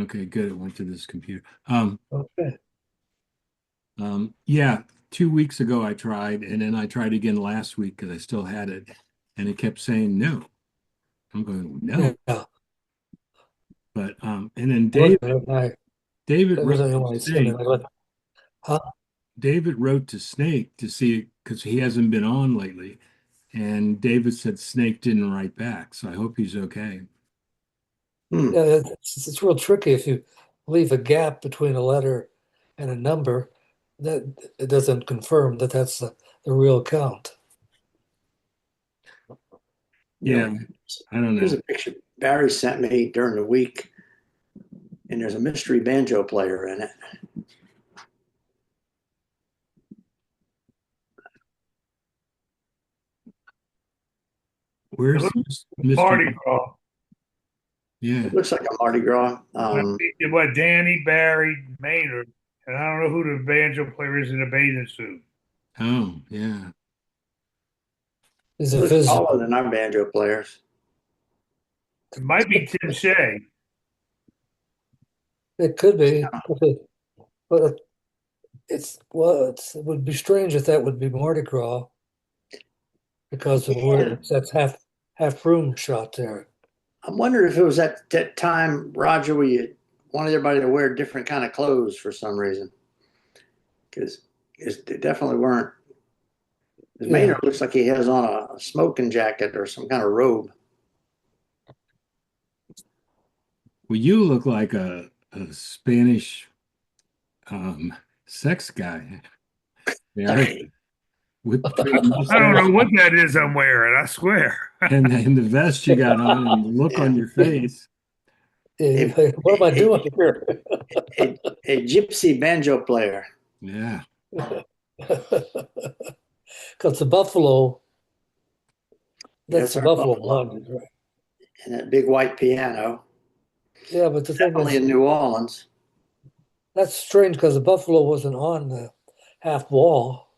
Okay, good. It went to this computer. Okay. Yeah, 2 weeks ago I tried, and then I tried again last week because I still had it, and it kept saying no. I'm going, no. Yeah. And then Look at it, David it was wrote to anyway, send it. Snake. Huh? David wrote to Snake to see because he hasn't been on lately, and David said Snake didn't write back, so I hope he's okay. Yeah, it's real tricky if you leave a gap between a letter and a number that it doesn't confirm that that's the real count. You Yeah, know, I don't here's know. a picture Barry sent me during the week, and there's a mystery banjo player in it. It Where's looks like Mr. Mardi Gras. Yeah. It looks like a Mardi Gras. What Danny, Barry, Maynard, and I don't know who the banjo player is in a bathing suit. Oh, yeah. Is He a looks visitor. taller than our banjo players. It might be Tim Shea. It could be, but it would be strange if that would be Mardi Gras because of Yeah, where that's half room shot there. I'm wondering if it was at that time, Roger, where you wanted everybody to wear different kind of clothes for some reason, because they definitely weren't. His Yeah. Maynard looks like he has on a smoking jacket or some kind of robe. Well, you look like a Spanish um, sex guy, Barry, with between the I don't mustache know what that is I'm wearing, I swear. and the vest you got on and the look Yeah, on your face. a, What am I a, doing here? a gypsy banjo player Yeah. Because the Buffalo, that's that's the our Buffalo Buffalo one, right? and that big white piano. Yeah, but the thing Definitely is, in New Orleans. that's strange because the Buffalo wasn't on the half wall.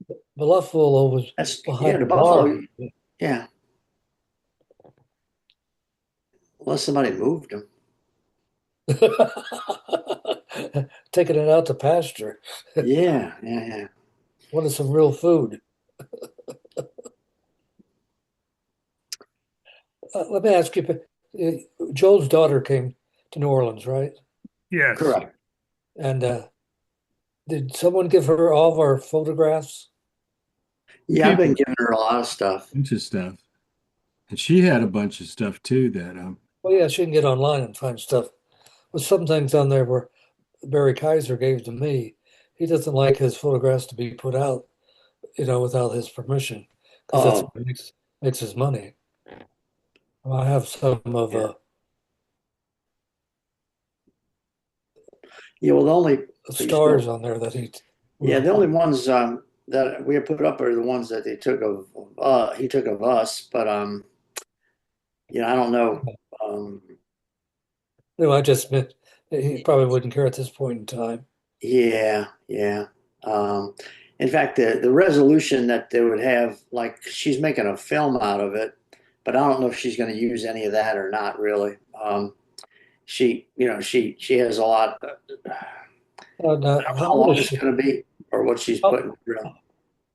The Buffalo was That's yeah, behind the the bar. Buffalo. Yeah, unless somebody moved them. Taking it out to pasture. Yeah, yeah, yeah. What is some real food? Let me ask you, Joel's daughter came to New Orleans, right? Yes. Correct. And did someone give her all of our photographs? You Yeah, I've gave been her giving her a lot of stuff. a bunch of stuff. And she had a bunch of stuff too that Well, yeah, she can get online and find stuff. But some things on there where Barry Kaiser gave to me. He doesn't like his photographs to be put out, without his permission, because that's Oh, what makes his money. I have some of yeah. Yeah, well, the only please stars go. on there that he Yeah, wrote. the only ones that we have put up are the ones that they took of he took of us. But I don't know. Um, I just meant he probably wouldn't care at this point in time. yeah, yeah. Um, in fact, the resolution that they would have, like she's making a film out of it, but I don't know if she's going to use any of that or not. Really, she has a lot. And how How old is long it's she? going to be, or what she's Oh, putting through.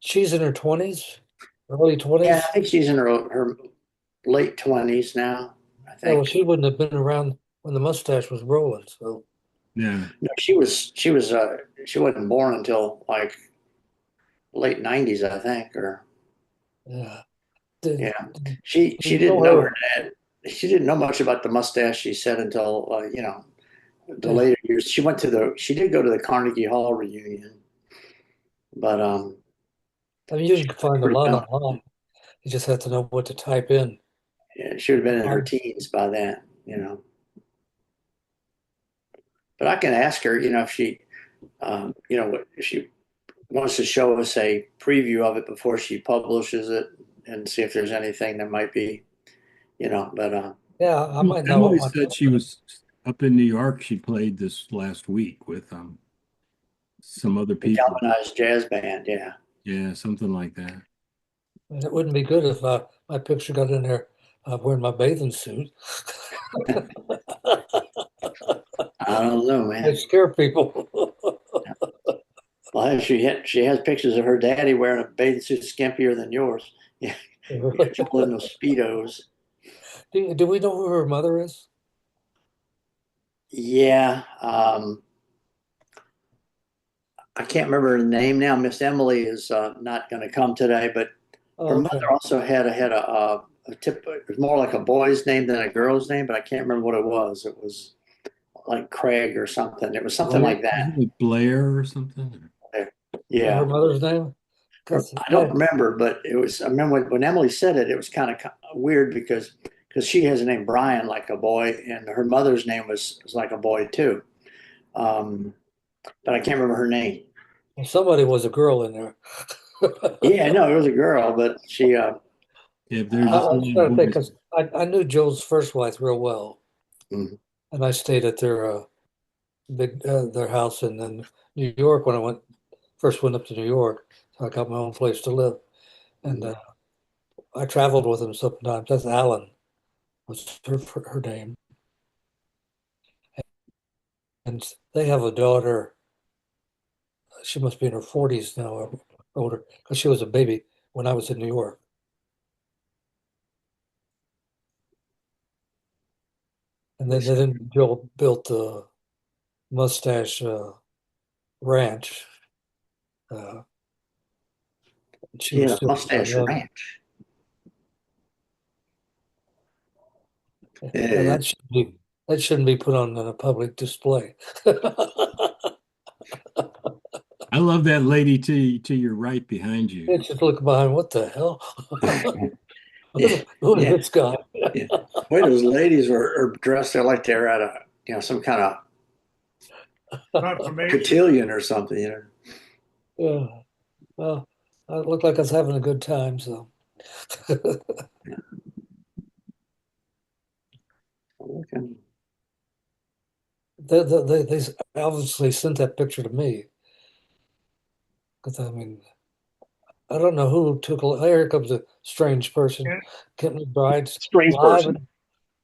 she's in her 20s, early Yeah, 20s. I think she's in her late 20s now. I Yeah, well, think. she wouldn't have been around when the mustache was rolling. So, yeah. No, she wasn't born until like late 90s, I think, or yeah. Did, yeah. did She you know didn't know her her? dad. She didn't know much about the mustache, she said, until the Yeah. later years. She did go to the Carnegie Hall reunion, but I mean, you she can find a would have lot been online. You just have to know what to type in. yeah, she would have been in her Um, teens by then. But I can ask her, if if she wants to show us a preview of it before she publishes it and see if there's anything that might be, but yeah, I might not Emily want said she was up in New York. She played this last week with some other the people. galvanized jazz band, yeah. Yeah, something like that. it wouldn't be good if my picture got in there wearing my bathing suit. I don't know, They man. scare people. Well, she has pictures of her daddy wearing a bathing suit skimpier than yours. Yeah, Joel in those speedos. Do we know who her mother is? Yeah, I can't remember her name now. Miss Emily is not going to come today, but her Oh, okay. mother also had a tip. It was more like a boy's name than a girl's name, but I can't remember what it was. It was like Craig or something. It was something Blair, like that. isn't it Blair or something? Her Yeah, mother's name? Because I don't remember, but it was. I remember when Emily said it. It was kind of weird because she has a name Brian like a boy, and her mother's name was like a boy too. Um, but I can't remember her name. somebody was a girl in there. Yeah, no, it was a girl, but she. Yeah, there's I just a was lot trying of to think boys. because I knew Joe's first wife real well, Mhm. and I stayed at their house in New York when I first went up to New York. So I got my own place to live, and I traveled with them sometimes. That's Alan was her name, and they have a daughter. She must be in her 40s now or older because she was a baby when I was in New York. And then Joe built the Mustache Ranch. Uh, she was Yeah, still Mustache young. Ranch. And Yeah, that shouldn't be put on a public display. I love that lady to your right behind you. It's just look behind, what the hell? yeah, Who is yeah, this guy? yeah. Wait, those ladies are dressed there like they're at a some kind of Confirmation. cotillion or something. You know. Yeah. Well, I look like I was having a good time, so. Okay. They obviously sent that picture to me because I mean I don't know who took. Here comes a strange person. And Kent McBride's Strange person.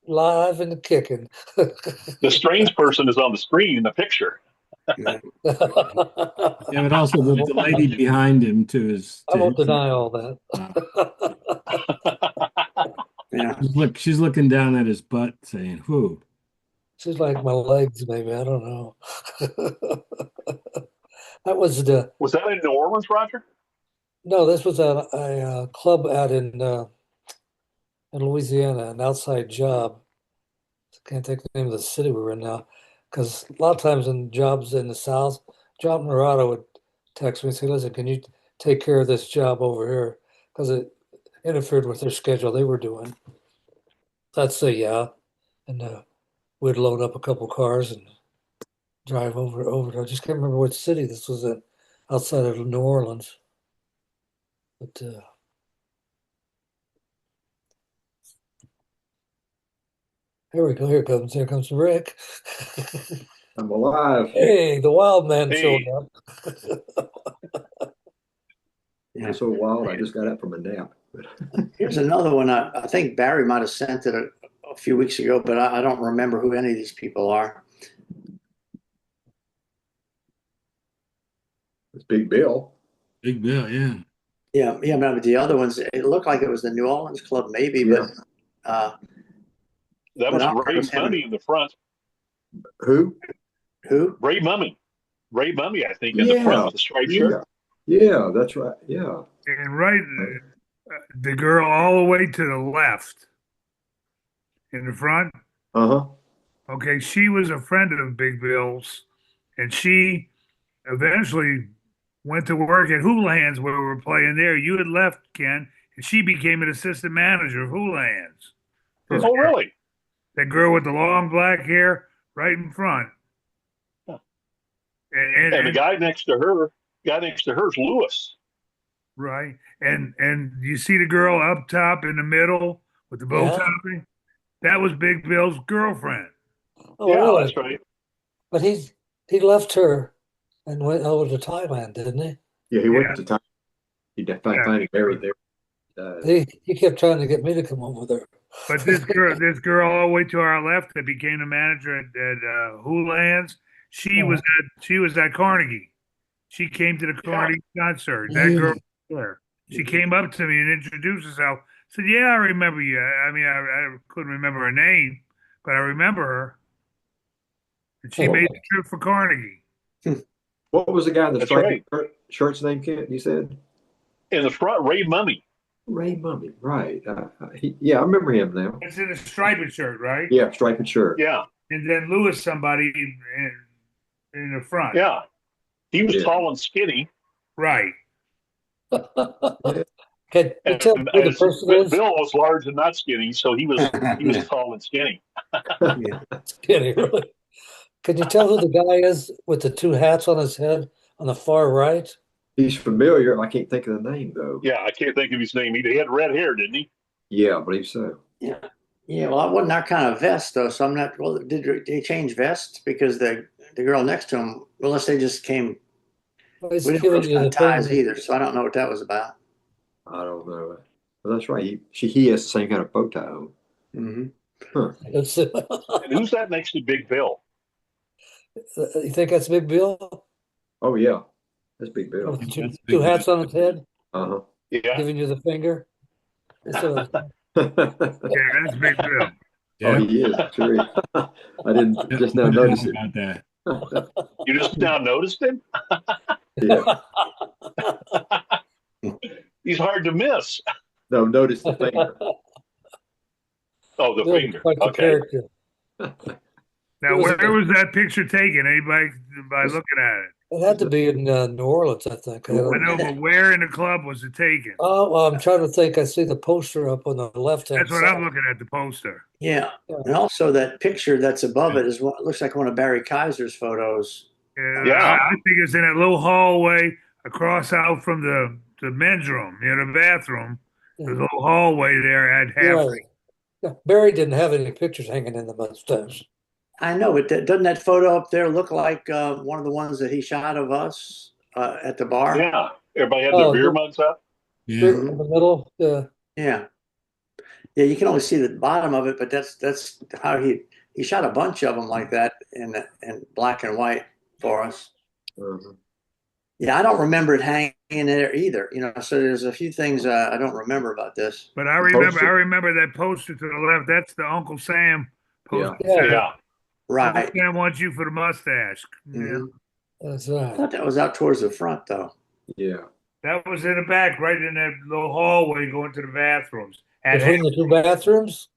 live and kicking. The strange person is on the screen in the picture. Yeah. Yeah, but also the lady behind him I to won't his deny all that. Yeah. she's looking down at his butt saying, "Who?" She's like my legs, maybe. I don't know. That was the Was that in New Orleans, Roger? no. This was a club out in Louisiana, an outside job. Can't think of the name of the city we're in now, because a lot of times in jobs in the South, John Murata would text me and say, "Listen, can you take care of this job over here?" Because it interfered with their schedule they were doing. So I'd say yeah, and we'd load up a couple cars and drive over. I just can't remember which city this was in, outside of New Orleans. But here we go. Here comes Rick. I'm alive. Hey, the wild man showed Hey, up. Yeah. I'm so wild. I just got up from a nap. Here's another one. I think Barry might have sent it a few weeks ago, but I don't remember who any of these people are. It's Big Bill. Big Bill, yeah. Yeah, yeah, but the other ones, it looked like it was the New Orleans club, maybe, Yeah. uh, that but was I don't Ray remember Mummy in the front. Who? who. Ray Mummy. Ray Mummy, I think, in the front Yeah. with the striped Yeah. shirt. Yeah, that's right. Yeah. And right, the girl all the way to the left in the front. Uh-huh. Okay, she was a friend of Big Bill's, and she eventually went to work at Houlihan's where we were playing there. You had left, Ken, and she became an assistant manager of Houlihan's. This Oh, girl, really? that girl with the long black hair right in front. Huh. And And the guy next to her is Lewis. right, and you see the girl up top in the middle with the bow Yeah. tie? That was Big Bill's girlfriend. Oh, Yeah, really? that's right. But he left her and went over to Thailand, didn't he? Yeah, he Yeah. went to time. He Yeah. finally buried there. He kept trying to get me to come over there. But this girl all the way to our left that became the manager at Houlihan's, she was at Carnegie. She came to the Carnegie concert. That girl was there. She came up to me and introduced herself. Said, "Yeah, I remember you." I mean, I couldn't remember her name, but I remember her. And she made the trip for Carnegie. What was the guy in the That's striped shirt's name, Kent? You said In the front, Ray Mummy. Ray Mummy, right? Yeah, I remember him now. It's in a striped shirt, right? Yeah, striped shirt. Yeah, And then Lewis, somebody in the front. yeah. He was Yeah. tall and skinny. Right. Can you tell who the person is? Bill was large and not skinny, so he was tall and skinny. Skinny, really. Can you tell who the guy is with the two hats on his head on the far right? He's familiar. I can't think of the name though. Yeah, I can't think of his name either. He had red hair, didn't he? Yeah, I believe so. Yeah. Yeah, well, that wasn't our kind of vest, though. So I'm not. Well, did they change vests? Because the girl next to him, unless they just came. Well, he's We didn't giving really you the have ties thing. either, so I don't know what that was about. I don't know. But that's right. He has the same kind of bow tie on. Mm-hmm. It's, And who's that next to Big Bill? you think that's Big Bill? Oh yeah, that's Big Bill. With two, That's two Big hats Bill. on his head, Uh Yeah, giving you the finger. So, huh. Yeah, that's Big Bill. Oh, Yeah. he is. Sure is. I didn't just now notice it. About that. you just now noticed him. Yeah. He's hard to miss. No, notice the finger. Oh, the Bill finger. quite the Okay. character. Now, It was where a- was that picture taken? Anybody by looking at it? It had to be in New Orleans, I think. I I don't- know, but where in the club was it taken? Oh, well, I'm trying to think. I see the poster up on the left-hand That's what side. I'm looking at, the poster. Yeah, and also that picture that's above it is what looks like one of Barry Kaiser's photos. Yeah, Yeah. I think it's in that little hallway across out from the men's room, the bathroom. There's a little hallway there at half. Right. Yeah, Barry didn't have any pictures hanging in the mustache. I know, but doesn't that photo up there look like one of the ones that he shot of us at the bar? Yeah, everybody had Oh, their beer the- mugs up. Yeah. In the middle, yeah. Yeah, yeah. You can only see the bottom of it, but that's how he shot a bunch of them like that in black and white for us. Uh-huh. Yeah, I don't remember it hanging there either. So there's a few things I don't remember about this. But I poster? remember that poster to the left. That's the Uncle Sam poster. Yeah. Yeah, Right. Uncle Sam wants you for the mustache. Yeah. Mhm. That's I right. thought that was out towards the front, though. Yeah. That was in the back, right in that little hallway going to the bathrooms. At Between the two bathrooms?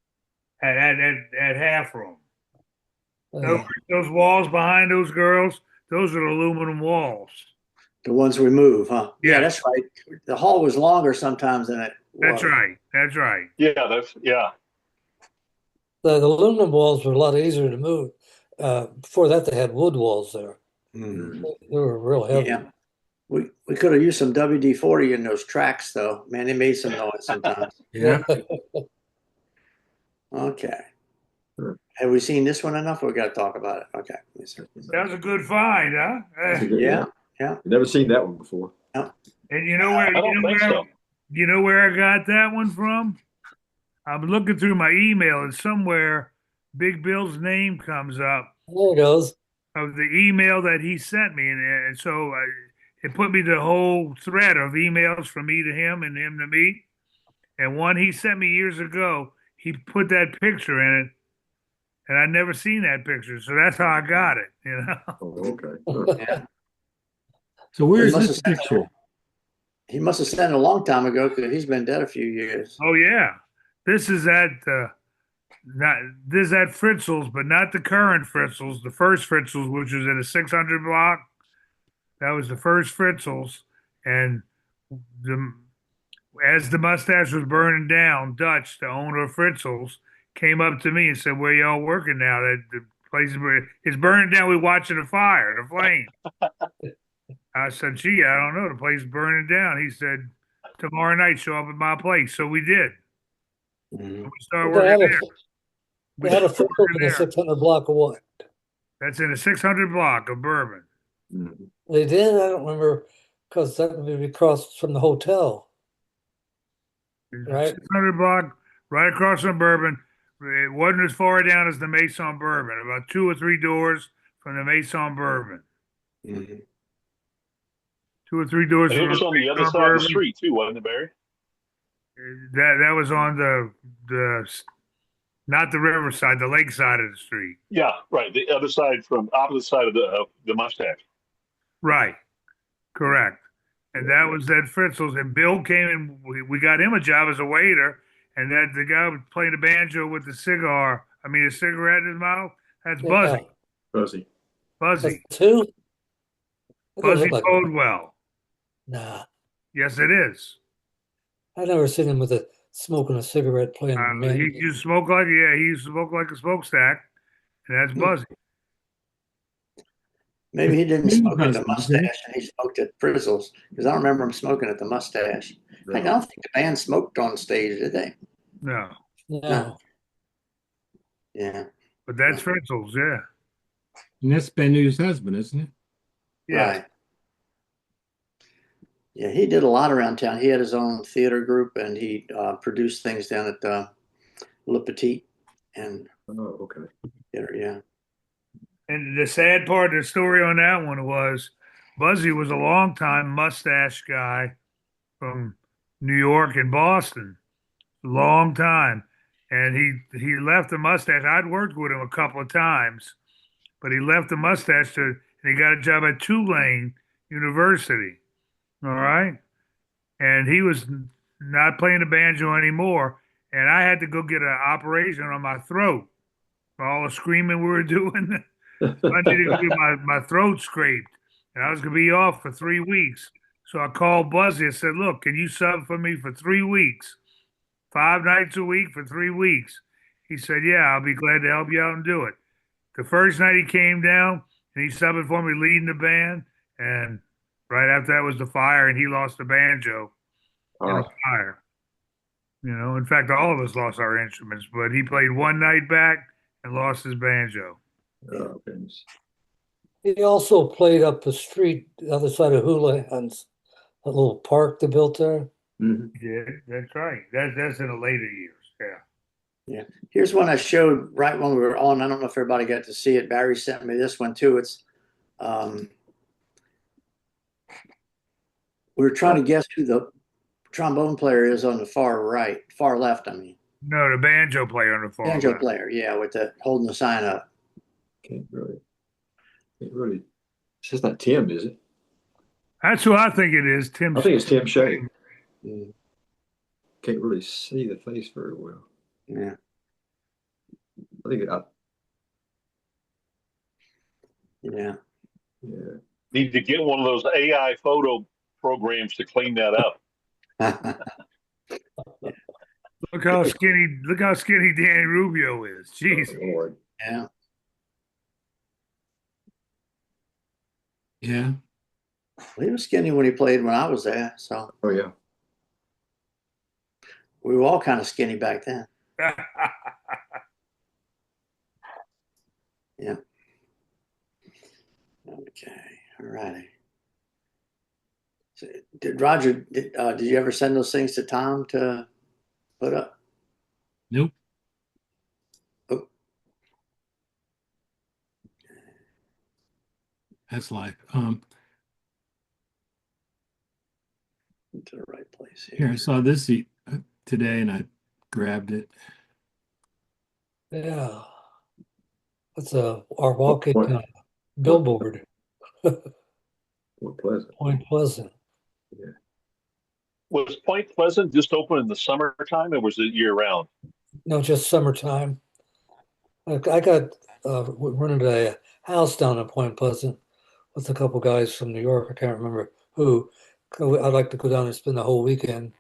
at half room. Uh, Those walls behind those girls, those are aluminum walls. The ones we move, huh? Yeah. Yeah, that's right. The hall was longer sometimes than it That's was. right. That's right. yeah. the aluminum walls were a lot easier to move. Before that, they had wood walls there. Mhm. They were real heavy. Yeah. We could have used some WD-40 in those tracks, though. Man, they made some noise sometimes. Yeah. Okay. Sure. Have we seen this one enough? We got to talk about it. Okay. That was a good find, huh? That's a good Yeah. one. Yeah. Never seen that one before. And you know where I don't think so. you know where I got that one from? I'm looking through my email and somewhere Big Bill's name comes up There it goes. of the email that he sent me, and so it put me the whole thread of emails from me to him and him to me. And one he sent me years ago, he put that picture in it, and I'd never seen that picture, so that's how I got it. Oh, okay. Yeah. So where He is must this have sent picture? He must have sent it a long time ago because he's been dead a few years. Oh yeah, this is at Fritzl's, but not the current Fritzl's. The first Fritzl's, which was in a 600 block, that was the first Fritzl's, and as the mustache was burning down, Dutch, the owner of Fritzl's, came up to me and said, "Where y'all working now? That the place is burning down. We're watching the fire, the flame." I said, "Gee, I don't know. The place is burning down." He said, "Tomorrow night, show up at my place." So we did. Mhm. We started They had working a, there. they had a started photo working in the there. 600 block of what? That's in a 600 block of Bourbon. Mhm. They did? I don't remember because that would be across from the hotel. Right. 600 block right across from Bourbon. It wasn't as far down as the Maison Bourbon, about 2 or 3 doors from the Maison Bourbon. Mhm. 2 or 3 doors And it from was the on the other Maison side of the Bourbon. street too, wasn't it, Barry? That was on the not the riverside, the lakeside of the street. Yeah, right. The other side from opposite side of the mustache. Right, correct. And that was at Fritzl's. And Bill came and we got him a job as a waiter. And that the guy was playing the banjo with the cigar. I mean, a cigarette in his mouth. That's Buzzy. Yeah. Fuzzy. Buzzy. That's who? That doesn't Buzzy look like Bodwell. Nah. Yes, it is. I've never seen him with a smoking a cigarette playing the He man. used to smoke like he used to smoke like a smokestack, and that's Buzzy. Maybe he didn't Maybe smoke at the husband, isn't it? mustache and he smoked at Frizzles because I don't remember him smoking at the mustache. I don't think the band smoked on stage, did they? No, No. Yeah. but that's Fritzl's. Yeah, And that's Benu's husband, isn't it? yeah. Right. Yeah, he did a lot around town. He had his own theater group and he produced things down at Le Petit and Oh, okay. theater. Yeah. And the sad part of the story on that one was Buzzy was a longtime mustache guy from New York and Boston, long time, and he left the mustache. I'd worked with him a couple of times, but he left the mustache and he got a job at Tulane University. All right. And he was not playing the banjo anymore. And I had to go get an operation on my throat for all the screaming we were doing. I needed to get my throat scraped. And I was going to be off for 3 weeks. So I called Buzzy and said, look, can you sub for me for 3 weeks? 5 nights a week for 3 weeks. He said, yeah, I'll be glad to help you out and do it. The first night he came down and he subbed for me leading the band. And right after that was the fire, and he lost the banjo in the fire. You know, in fact, all of us lost our instruments, but he played one night back and lost his banjo. Oh, goodness. He also played up the street, the other side of Houlihan's, a little park they built there. Mhm. Yeah, that's right. That's in the later years. Yeah. Here's one I showed right when we were on. I don't know if everybody got to see it. Barry sent me this one too. It's we were trying to guess who the trombone player is on the far left. I mean, No, the banjo player on the far banjo left. player. Yeah, with the holding the sign up. Can't really. It's just not Tim, is it? That's who I think it is. Tim. I think it's Tim Shea. Mm, Can't really see the face very well. yeah. I think Yeah. yeah. Need to get one of those AI photo programs to clean that up. Look how skinny Danny Rubio is. Jeez. Oh, Lord. Yeah. Yeah. He was skinny when he played when I was there. So Oh, yeah. we were all kind of skinny back then. Yeah. Okay. All righty. So, did you ever send those things to Tom to put up? Nope. Oh, That's life. to the right place Here, here. I saw this today and I grabbed it. Yeah. That's our walking Point- billboard, Point Pleasant. Point Pleasant. Was Point Pleasant just open in the summertime, or was it year round? No, just summertime. I got rented a house down in Point Pleasant with a couple guys from New York. I can't remember who. I'd like to go down and spend the whole weekend,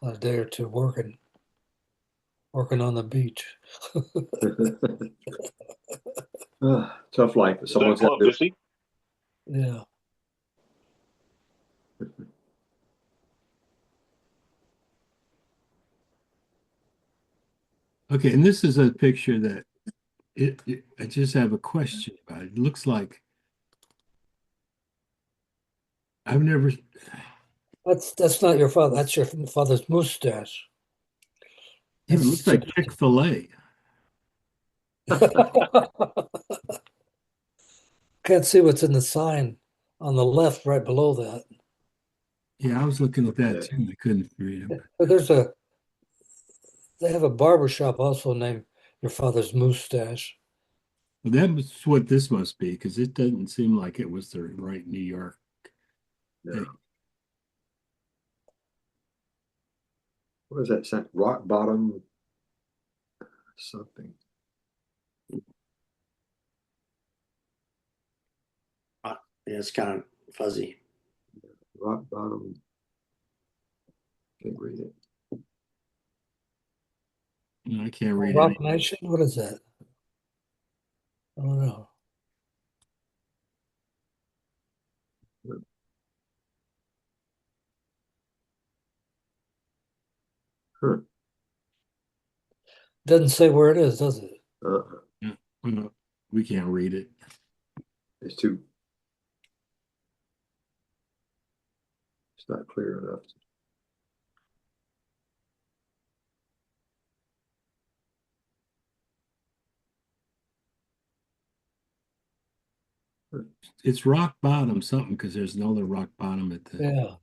a day or two working on the beach. Tough life, but Is that someone's got club to do it. busy? Yeah. Okay, and this is a picture that I just have a question about it. It looks like I've never. That's not your father. That's your father's mustache. It looks like Chick-fil-A. Can't see what's in the sign on the left right below that. Yeah, I was looking at that Yeah. too. I couldn't read it. But they have a barber shop also named Your Father's Mustache. Well, that's what this must be, because it doesn't seem like it was the right New York. No. What is that? Rock bottom something. Yeah, it's kind of fuzzy. Rock bottom. Can't read it. No, I can't read Rock it. Nation? What is that? I don't know. Huh. Doesn't say where it is, does it? Well, we can't read it. It's too. It's not clear enough. It's rock bottom something, because there's no other rock bottom at the. Yeah.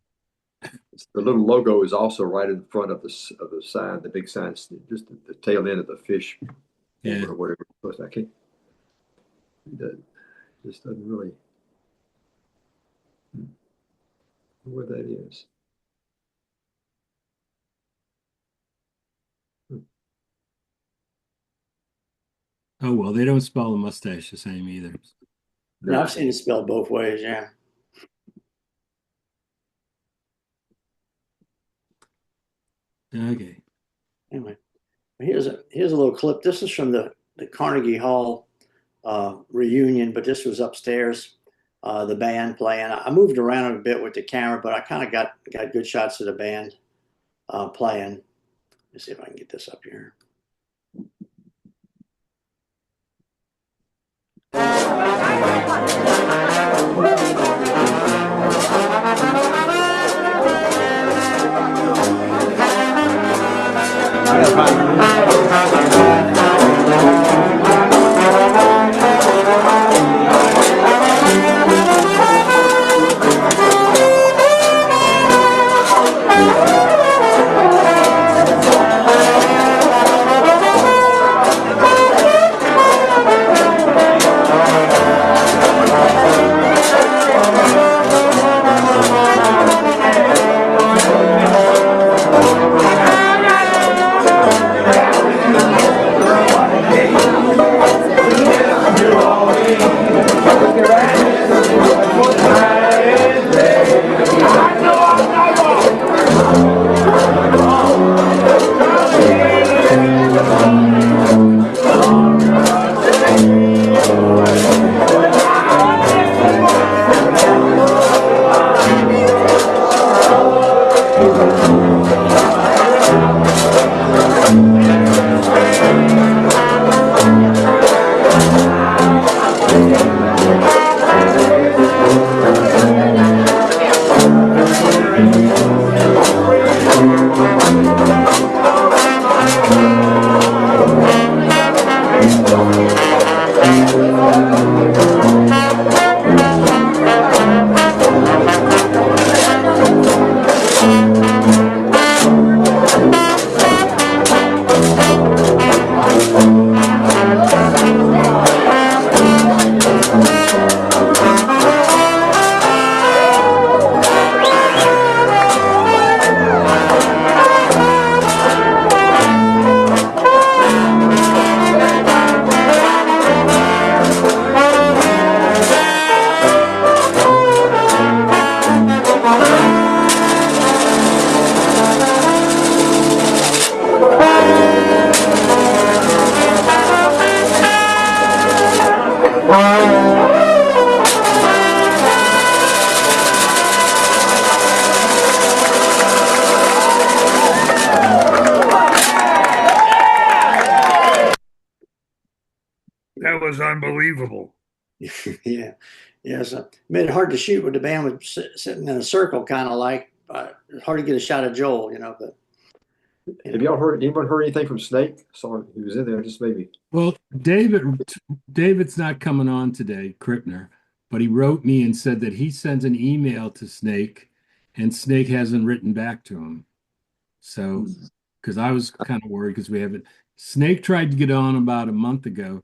The little logo is also right in front of the sign, the big sign, just the tail end of the fish, Yeah. or whatever. I can't. That just doesn't really where that is. Oh well, they don't spell the mustache the same either. No, I've seen it spelled both ways. Yeah. Okay. Anyway, here's a little clip. This is from the Carnegie Hall reunion, but this was upstairs. The band playing. I moved around a bit with the camera, but I kind of got good shots of the band playing. Let's see if I can get this up here. That was unbelievable. Yeah. So made it hard to shoot with the band was sitting in a circle, kind of like it's hard to get a shot of Joel, but Have y'all heard, anyone heard anything from Snake? Saw he was in there, just maybe. Well, David's not coming on today, Krippner, but he wrote me and said that he sent an email to Snake and Snake hasn't written back to him. So, because I was kind of worried because we haven't, Snake tried to get on about a month ago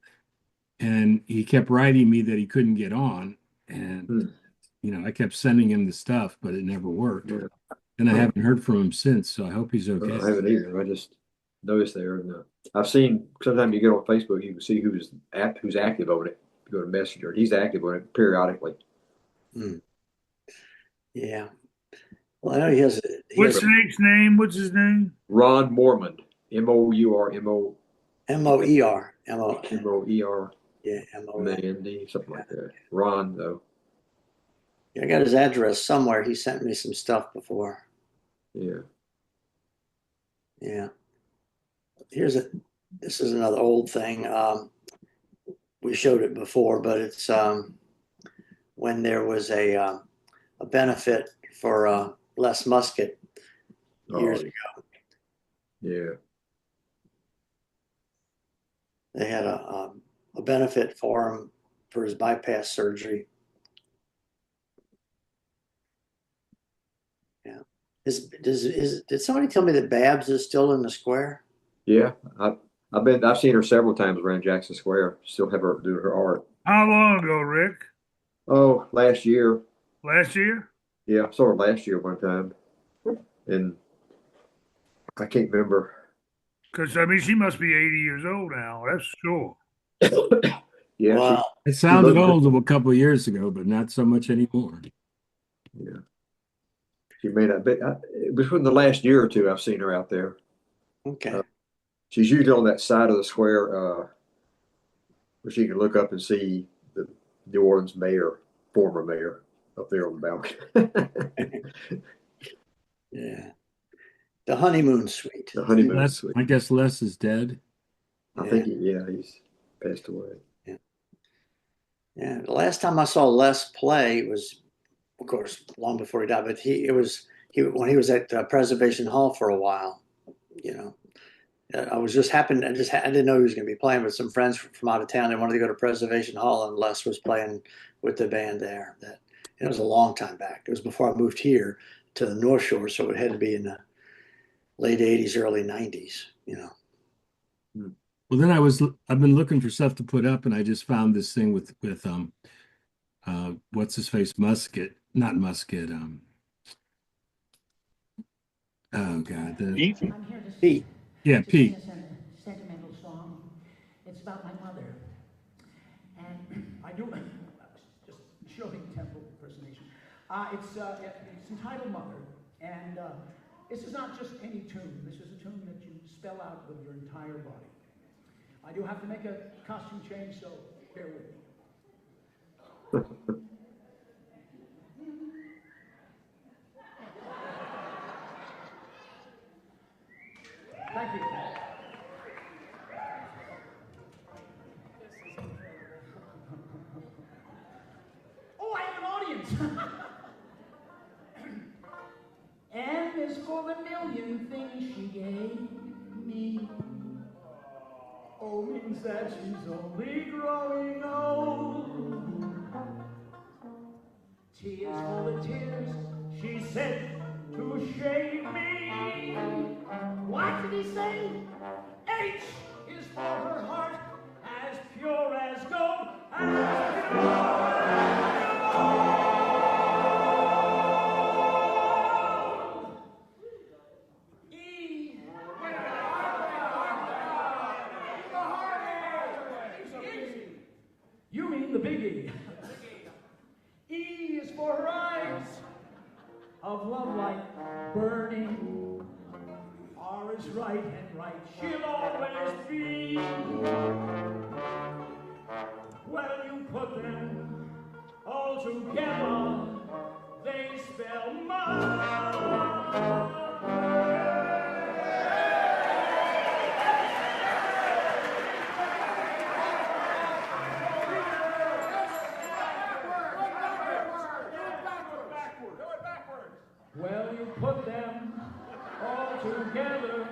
and he kept writing me that he couldn't get on. And, I kept sending him the stuff, but it never worked. Yeah. And I haven't heard from him since, so I hope he's I okay. haven't either. I just noticed there. And I've seen, sometimes you get on Facebook, you can see who's active on it. You go to Messenger, he's active on it periodically. Yeah. Well, I know he has. What's Snake's name? What's his name? Ron Mormond, Mourmond, Moer. Moer, Yeah, Moer. Mandy, something like that. Ron, though. Yeah, I got his address somewhere. He sent me some stuff before. Yeah. Yeah. This is another old thing. We showed it before, but it's when there was a benefit for Les Muscat years ago. Yeah. They had a benefit for him for his bypass surgery. Yeah. Did somebody tell me that Babs is still in the square? Yeah. I've seen her several times around Jackson Square. Still have her do her art. How long ago, Rick? Oh, last year. Last year? Yeah, I saw her last year one time. And I can't remember. Because, I mean, she must be 80 years old now. That's sure. Yeah. Wow. It sounded looked- old a couple of years ago, but not so much anymore. Yeah. She made a bit. It was within the last year or two I've seen her out there. Okay. She's usually on that side of the square where she can look up and see the New Orleans mayor, former mayor, up there on the balcony. Yeah. The honeymoon suite. The honeymoon Les, suite. I guess Les is dead. I think he's passed away. Yeah. The last time I saw Les play was, of course, long before he died, but when he was at Preservation Hall for a while, I didn't know he was going to be playing, but some friends from out of town, they wanted to go to Preservation Hall, and Les was playing with the band there. It was a long time back. It was before I moved here to the North Shore, so it had to be in the late 80s, early 90s, Well, then I've been looking for stuff to put up, and I just found this thing with what's his face, not Musket. Oh God, Pete? I'm here to Pete. Yeah, Pete. sing a sentimental song. It's about my mother. And I do just showing temple impersonation. It's entitled Mother, and this is not just any tune. This is a tune that you spell out with your entire body. I do have to make a costume change, so bear with me. Thank you. Oh, I have an audience. M is for the million things she gave me. O means that she's only growing old. T is for the tears she said to shave me. What did he say? H is for her heart, as pure as gold, as pure as gold. E. You mean the big E. E is for her eyes of love light burning. R is right and right, she'll always be. When you put them all together, they spell mother. Well, you put them all together,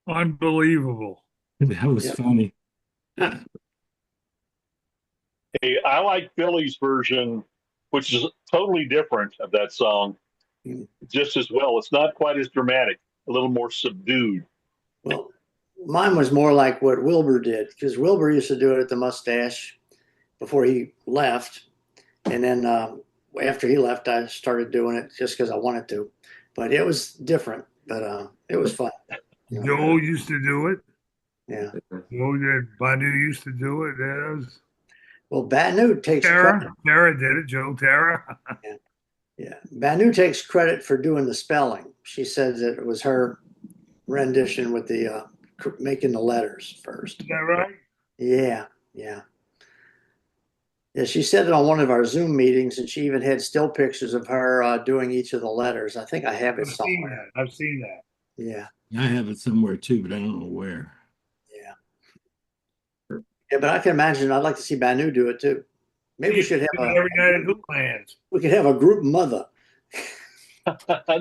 Unbelievable. That was Yep. funny. Hey, I like Billy's version, which is totally different of that song, Mm. just as well. It's not quite as dramatic, a little more subdued. Well, mine was more like what Wilbur did, because Wilbur used to do it at the Mustache before he left, and then after he left, I started doing it just because I wanted to. But it was different, but it was fun. You know, Joel used to do it. yeah. Joel did. Badu used to do it. That was Well, Banu takes credit. Tara did it. Joe Tara. Yeah, Banu takes credit for doing the spelling. She says that it was her rendition with the making the letters first. Is that right? Yeah, yeah. Yeah, she said it on one of our Zoom meetings, and she even had still pictures of her doing each of the letters. I think I have it I've seen somewhere. that. I've seen that. Yeah, I have it somewhere too, but I don't know where. yeah. Yeah, but I can imagine I'd like to see Banu do it too. Maybe we should have Do it every night at Hooplands. we could have a group mother.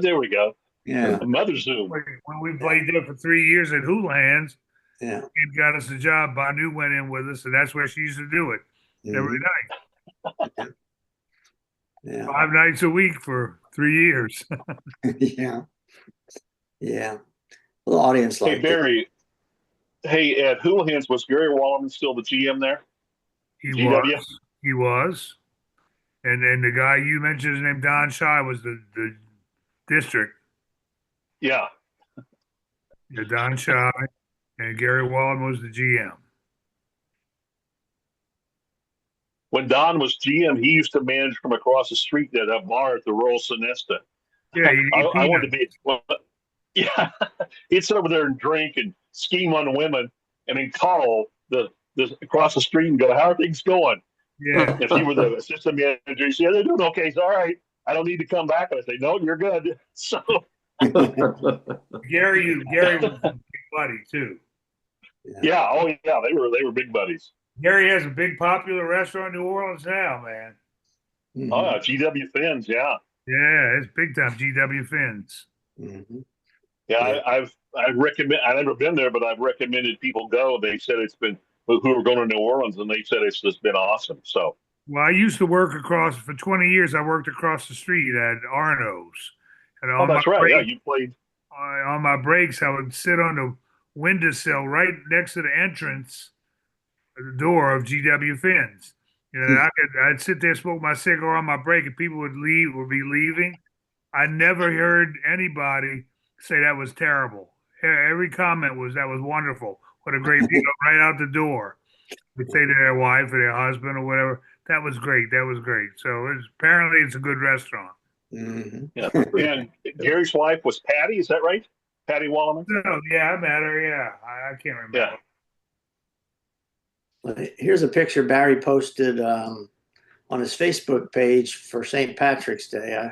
There we go. Yeah, A mother Zoom. When we played there for 3 years at Hooplands, yeah. it got us a job. Banu went in with us, and that's where she used to do it every Mhm. night, Yeah, 5 nights a week for 3 years. yeah, yeah. The audience Hey, liked it. Barry. Hey, at Houlihan's, was Gary Wallerman still the GM there? He GW? was. He was. And then the guy you mentioned, his name Don Shy, was the district. Yeah. Yeah, Don Shy, and Gary Wallen was the GM. When Don was GM, he used to manage from across the street at a bar at the Royal Sonesta. Yeah, he I wanted to be, well, yeah, he'd sit over there and drink and scheme on women and then call the across the street and go, "How are things going?" Yeah, If he were the assistant manager, he'd say, "Yeah, they're doing okay. It's all right. I don't need to come back." And I say, "No, you're good." So, Gary was a big buddy too. yeah, oh yeah, they were big buddies. Gary has a big popular restaurant in New Orleans now, man. Mhm. Oh, GW Fins, yeah. Yeah, it's big time GW Fins. Mhm. Yeah, Yeah. I've recommend. I've never been there, but I've recommended people go. They said it's been who are going to New Orleans, and they said it's just been awesome. So, Well, I used to work for 20 years. I worked across the street at Arno's, and oh, that's right. Yeah, you played. on my breaks, I would sit on the windowsill right next to the entrance, the door of GW Fins. You know, I'd sit there, smoke my cigar on my break, and people would be leaving. I never heard anybody say that was terrible. Every comment was that was wonderful. What a great view right out the door. Would say to their wife or their husband or whatever, that was great. That was great. So apparently it's a good restaurant. Mhm. Yeah, and Gary's wife was Patty. Is that right? Patty Wallerman. So yeah, I met her. Yeah, I can't remember. Yeah. Here's a picture Barry posted on his Facebook page for St. Patrick's Day.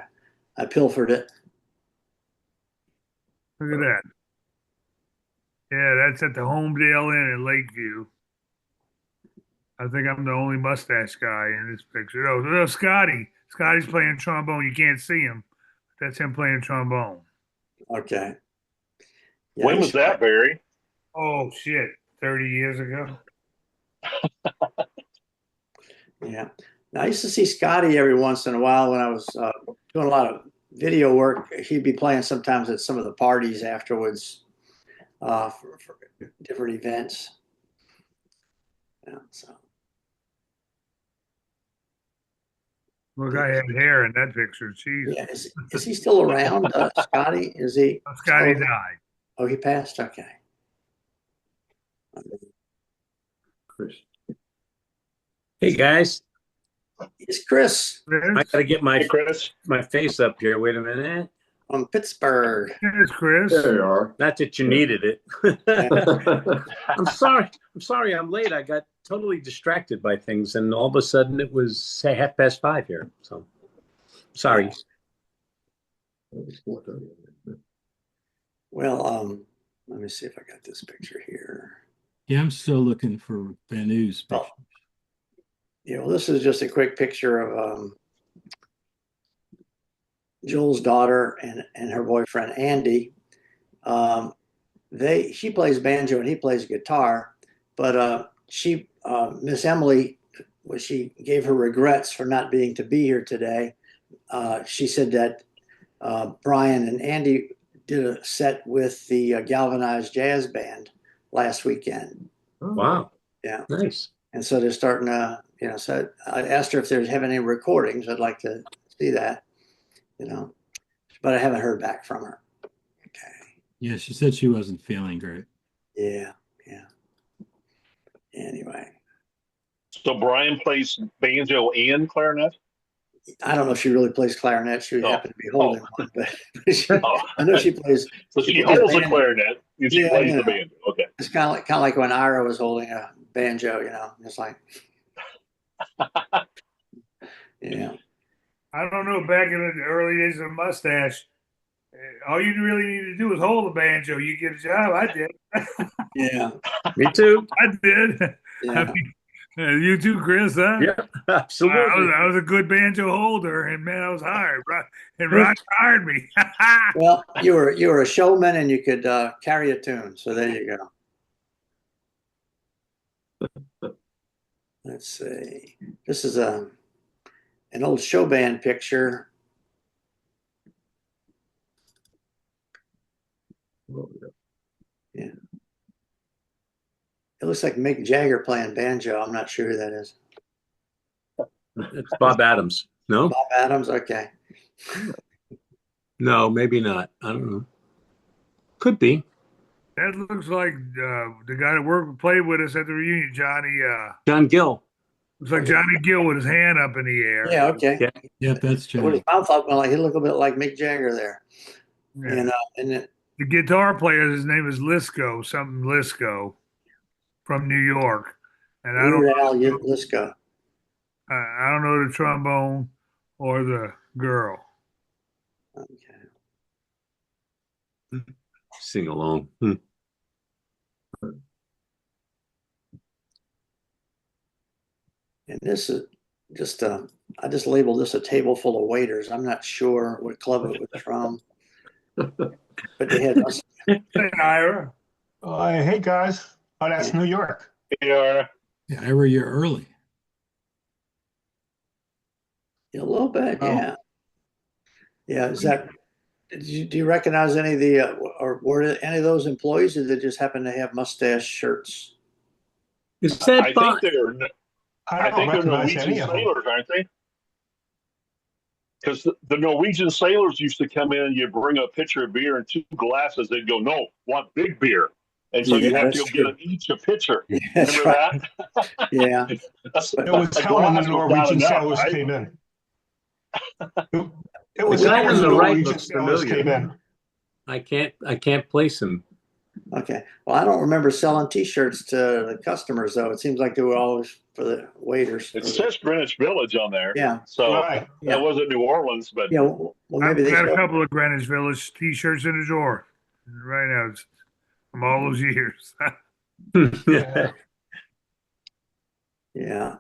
I pilfered it. Look at that. Yeah, that's at the Homedale Inn in Lakeview. I think I'm the only mustache guy in this picture. Oh, no, Scotty. Scotty's playing trombone. You can't see him. That's him playing trombone. Okay. Yeah, When was that, Barry? Oh, shit. 30 years ago. Yeah. Now, I used to see Scotty every once in a while when I was doing a lot of video work. He'd be playing sometimes at some of the parties afterwards for different events. Yeah, so. Look, I had hair in that picture. Jeez. Yeah, is he still around, Scotty? Is he? Scotty still- died. Oh, he passed. Okay. Chris. Hey guys, It's Chris I gotta get my Hey, Chris. my face up here. Wait a minute. from Pittsburgh. It's Chris. There you are. Not that you needed it. I'm sorry. I'm sorry. I'm late. I got totally distracted by things, and all of a sudden it was say 5:30 here. So sorry. Well, let me see if I got this picture here. Yeah, I'm still looking for Banu's picture. Well, this is just a quick picture of Joel's daughter and her boyfriend Andy. She plays banjo and he plays guitar, but Miss Emily, when she gave her regrets for not being to be here today, she said that Brian and Andy did a set with the Galvanized Jazz Band last weekend. Wow. Yeah. Nice. And so they're starting to, so I asked her if there's have any recordings. I'd like to see that, but I haven't heard back from her. Okay. Yeah, she said she wasn't feeling great. Yeah. Anyway, So Brian plays banjo and clarinet. I don't know if she really plays clarinet. She Oh. happened to be holding one, but Oh. I know she plays. So she plays holds a banjo. clarinet and she Yeah, plays you the know. banjo. Okay. It's kind of like when Ira was holding a banjo. It's like, yeah. I don't know. Back in the early days of Mustache, all you really need to do is hold a banjo. You get a job. I did. Yeah. Me too. I did. Yeah. You too, Chris, huh? Yeah, absolutely. I was a good banjo holder, and man, I was hired. And Ron hired me. Well, you were a showman and you could carry a tune. So there you go. Let's see. This is an old show band picture. Yeah. It looks like Mick Jagger playing banjo. I'm not sure who that is. It's Bob Adams. No? Bob Adams. Okay. No, maybe not. I don't know. Could be. That looks like the guy that played with us at the reunion, Johnny. John Gill. Looks like Johnny Gill with his hand up in the air. Yeah. Okay. Yeah. Yep, that's With Johnny. his mouth open, like he looked a bit like Mick Jagger there. Yeah. And The guitar player, his name is Lisco, something Lisco, from New York. And I Weird Al Lisco. don't know the trombone or the girl. Okay. Sing along. And this is just I just labeled this a table full of waiters. I'm not sure what club it was from, but they had us. Hey, Ira. Hey guys. Oh, that's New York. Yeah. Yeah, Ira, you're early. A little bit, Oh. yeah. Yeah, do you recognize any of the, or were any of those employees, or did they just happen to have mustache shirts? Is that I Bob? think they're I don't recognize Norwegian any of them. sailors, aren't they? Because the Norwegian sailors used to come in, you bring a pitcher of beer and 2 glasses, they'd go, no, want big beer. And so Yeah, you have to that's go get true. them each a pitcher. Yeah, that's Remember right. that? Yeah. That's, It was a hell when the glass was not Norwegian enough, sailors right? came in. It was The guy hell when on the the right Norwegian looks sailors familiar. came in. I can't place him. Okay. Well, I don't remember selling T-shirts to the customers though. It seems like they were always for the waiters. It says Greenwich Village on there. Yeah. So Right. Yeah. that wasn't New Orleans, but Yeah. Well, maybe I've they got a show- couple of Greenwich Village T-shirts in the drawer right now from all those years. Yeah. Yeah.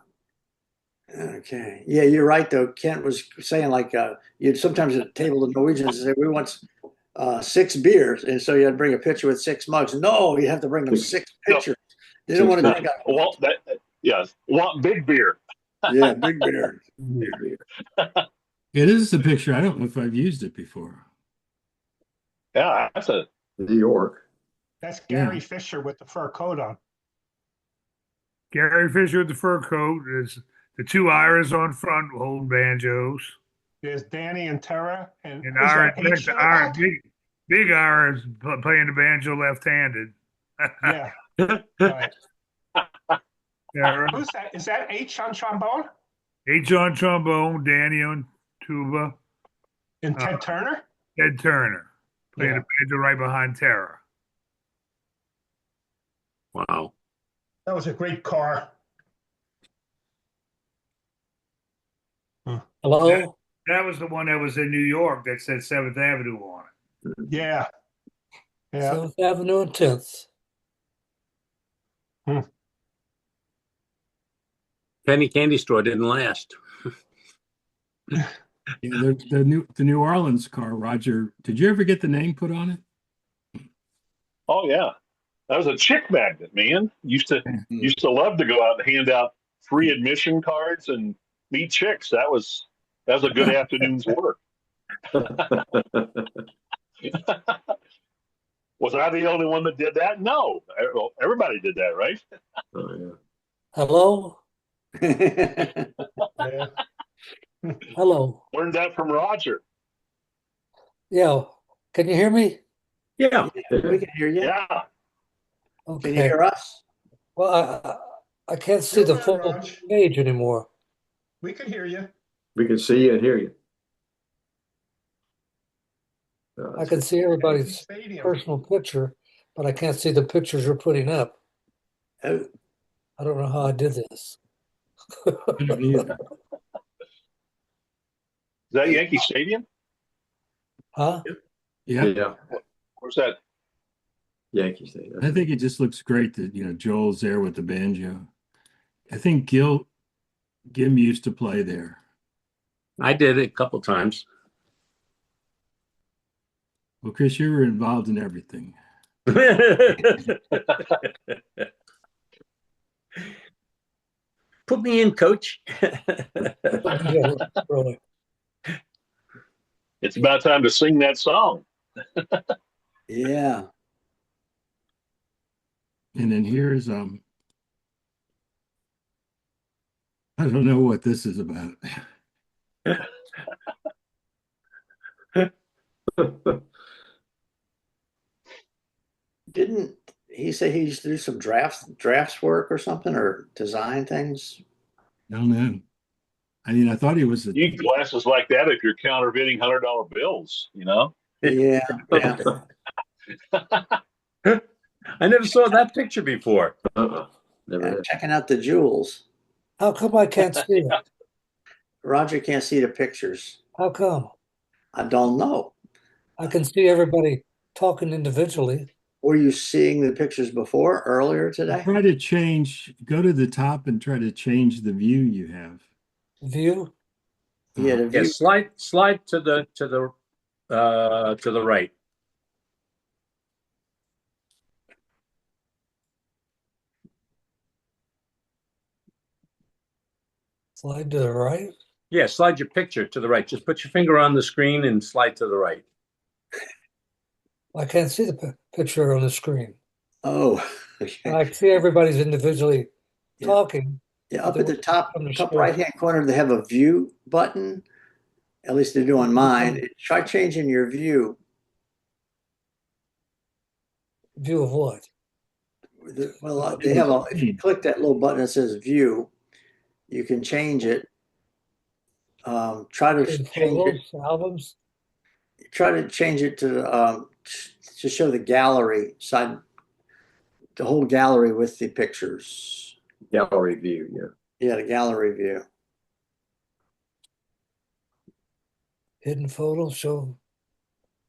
Okay. Yeah, you're right though. Kent was saying like you'd sometimes at a table the Norwegians say we want 6 beers, and so you had to bring a pitcher with 6 mugs. No, you have to bring them 6 pitchers. They don't want to drink out. well, yes, want big beer. Yeah, big beer. It is a picture. I don't know if I've used it before. Yeah, that's a New York. That's Gary Fisher with the fur coat on. Gary Fisher with the fur coat. Is the 2 Iras on front holding banjos. There's Danny and Tara. And And is Ira, that H on the Ira back? big Ira is playing the banjo left-handed. Yeah. Right. Yeah, right. Who's that? Is that H on trombone? H on trombone, Danny on tuba, And Ted Turner? Ted Turner playing Yeah. the banjo right behind Tara. Wow. That was a great car. Hello? That was the one that was in New York that said 7th Avenue on it. Yeah. Yeah. 7th Avenue and 10th. penny candy store didn't last. Yeah, the New Orleans car, Roger. Did you ever get the name put on it? Oh yeah, that was a chick magnet, man. Used to love to go out and hand out free admission cards and meet chicks. That was a good afternoon's work. Was I the only one that did that? No, everybody did that, right? Oh, yeah. Hello? Yeah. Hello. Learned that from Roger. Yeah. Can you hear me? Yeah. We can hear you. Yeah, Okay. Can you hear us? Well, I can't see You're the good, full Raj. page anymore. We can hear you. We can see you and hear you. I can see everybody's Yankee Stadium. personal picture, but I can't see the pictures you're putting up. Oh, I don't know how I did this. I don't either. is that Yankee Stadium? Huh? Yeah, Yeah, Where's that? Yankee Stadium. I think it just looks great that Joel's there with the banjo. I think Gim used to play there. I did it a couple times. Well, Chris, you were involved in everything. Put me in, coach. Yeah, really. It's about time to sing that song. yeah. And then here's I don't know what this is about. Didn't he say he used to do some drafts work or something, or design things? I don't know. I mean, I thought he was You need glasses like that if you're counterfeiting $100 bills. Yeah, yeah. I never saw that picture before. Uh-uh. Never did. Checking out the jewels. How come I can't see it? Roger can't see the pictures. How come? I don't know. I can see everybody talking individually. Were you seeing the pictures before, earlier today? try to go to the top and try to change the view you have. View? Yeah, the Yeah, view. slide to the right. Slide to the right? Yeah, slide your picture to the right. Just put your finger on the screen and slide to the right. I can't see the picture on the screen. Oh, okay. I see everybody's individually Yeah. talking. Yeah, up But at the they top on the top screen. right-hand corner, they have a view button. At least they do on mine. Try changing your view. View of what? Well, they have if you click that little button that says view, you can change it. Try to In change it. photos, albums? Try to change it to show the gallery side, the whole gallery with the pictures. Gallery view, yeah. Yeah, the gallery view. Hidden photos show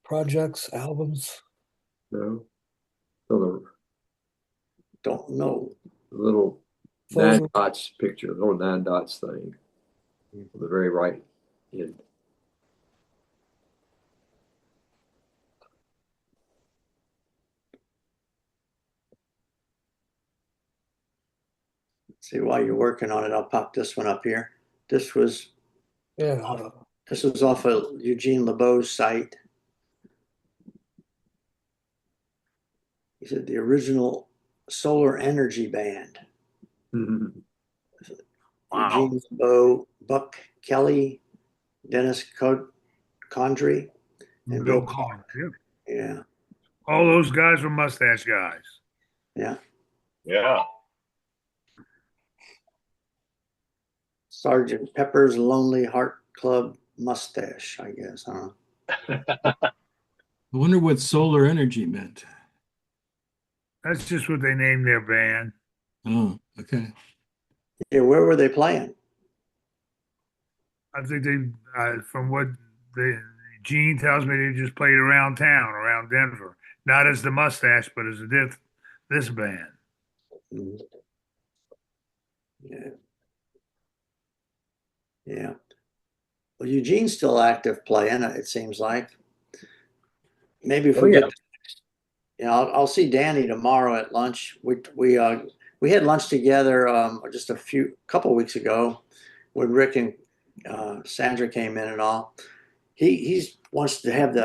projects, albums. No. So Don't know. the little Photos. 9 dots picture, the little 9 dots thing. On the very right end. See, while you're working on it, I'll pop this one up here. This was Yeah. off of Eugene LeBeau's site. He said the original Solar Energy Band. Mhm. Wow. Eugene LeBeau, Buck Kelly, Dennis Condry, and Bill Bill Collins. Yeah. Yeah, All those guys were mustache guys. yeah. Yeah. Sergeant Pepper's Lonely Heart Club mustache, I guess, huh? I wonder what solar energy meant. That's just what they named their band. Oh, okay. Yeah, where were they playing? I think they, from what Gene tells me, they just played around town, around Denver. Not as the mustache, but as this band. Mhm. Yeah. Yeah. Well, Eugene's still active playing, it seems like. Maybe if Oh, we yeah. get, I'll see Danny tomorrow at lunch. We had lunch together just couple weeks ago when Rick and Sandra came in and all. He's wants to have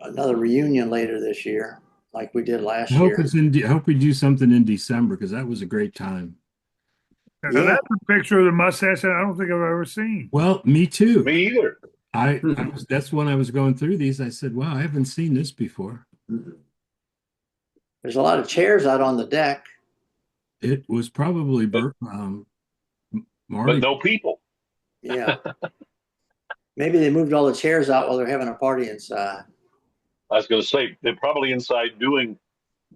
another reunion later this year, like we did last I hope year. I hope we do something in December because that was a great time. Now, Yeah. that's a picture of the mustache that I don't think I've ever seen. Well, me too. Me either. That's when I was going through these. I said, "Wow, I haven't seen this before." There's a lot of chairs out on the deck. It was probably But Marty. no people. Yeah. Maybe they moved all the chairs out while they're having a party inside. I was going to say they're probably inside